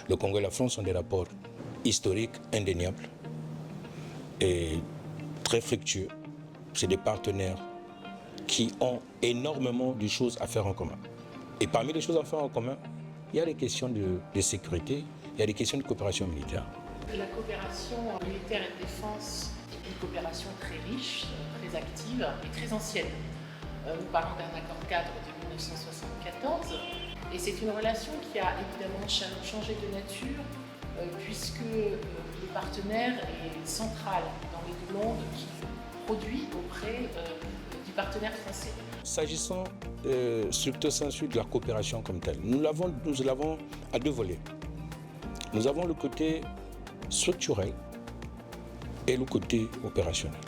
Le Congo et la France ont des rapports historiques indéniables et très fructueux. C'est des partenaires qui ont énormément de choses à faire en commun. Et parmi les choses à faire en commun, il y a des questions de sécurité, il y a des questions de coopération militaire. La coopération militaire et de défense est une coopération très riche, très active et très ancienne. Nous parlons d'un accord cadre de 1974 et c'est une relation qui a évidemment changé de nature puisque le partenaire est central dans les demandes qu'il produit auprès du partenaire français. S'agissant stricto sensu de la coopération comme telle, nous l'avons à deux volets. Nous avons le côté structurel et le côté opérationnel.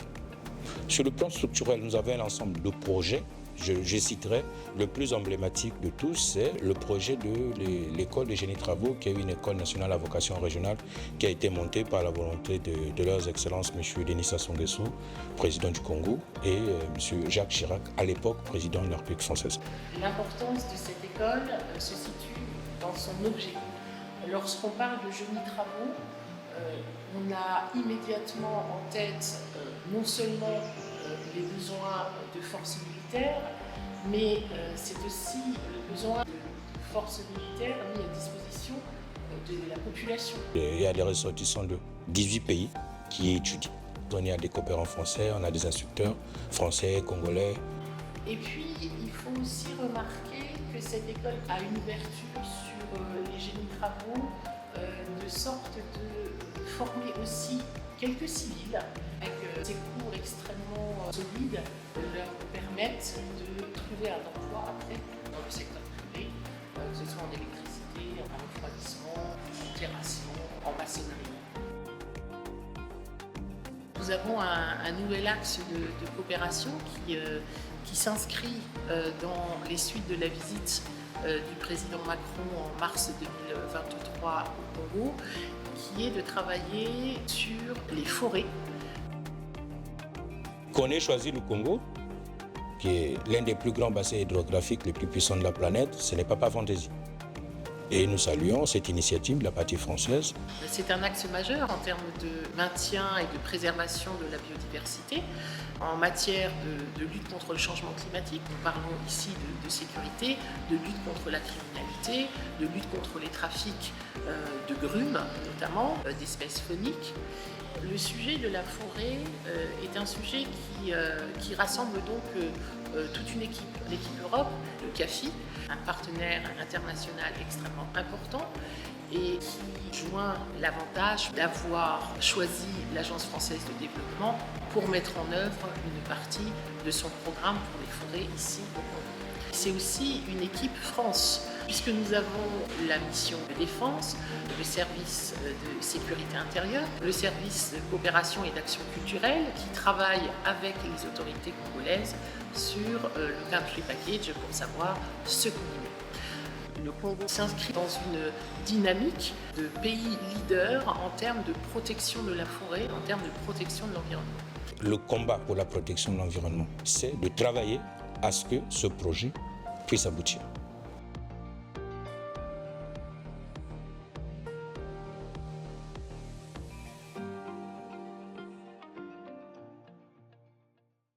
Sur le plan structurel, nous avons un ensemble de projets. Je citerai le plus emblématique de tous, c'est le projet de l'école de génie travaux, qui est une école nationale à vocation régionale, qui a été montée par la volonté de leurs excellences, M. Denis Sassou Nguesso, président du Congo, et M. Jacques Chirac, à l'époque président de la République française. L'importance de cette école se situe dans son objet. Lorsqu'on parle de génie travaux, on a immédiatement en tête non seulement les besoins de forces militaires, mais c'est aussi le besoin de forces militaires mis à disposition de la population. Il y a des ressortissants de 18 pays qui étudient. On a des coopérants français, on a des instructeurs français, congolais. Et puis, il faut aussi remarquer que cette école a une ouverture sur les génies travaux, de sorte de former aussi quelques civils avec ces cours extrêmement solides leur permettent de trouver un emploi après dans le secteur privé, que ce soit en électricité, en refroidissement, en terrassement, en maçonnerie. Nous avons un nouvel axe de coopération qui s'inscrit dans les suites de la visite du président Macron en mars 2023 au Congo, qui est de travailler sur les forêts. Qu'on ait choisi le Congo, qui est l'un des plus grands bassins hydrographiques les plus puissants de la planète, ce n'est pas fantaisie. Et nous saluons cette initiative de la partie française. C'est un axe majeur en termes de maintien et de préservation de la biodiversité. En matière de lutte contre le changement climatique, nous parlons ici de sécurité, de lutte contre la criminalité, de lutte contre les trafics de grumes, notamment d'espèces fauniques. Le sujet de la forêt est un sujet qui rassemble donc toute une équipe, l'équipe Europe, le CAFI, un partenaire international extrêmement important et qui joint l'avantage d'avoir choisi l'Agence française de développement pour mettre en œuvre une partie de son programme pour les forêts ici au Congo. C'est aussi une équipe France, puisque nous avons la mission de défense, le service de sécurité intérieure, le service de coopération et d'action culturelle qui travaille avec les autorités congolaises sur le country package pour savoir ce qu'on y met. Le Congo s'inscrit dans une dynamique de pays leader en termes de protection de la forêt, en termes de protection de l'environnement. Le combat pour la protection de l'environnement, c'est de travailler à ce que ce projet puisse aboutir.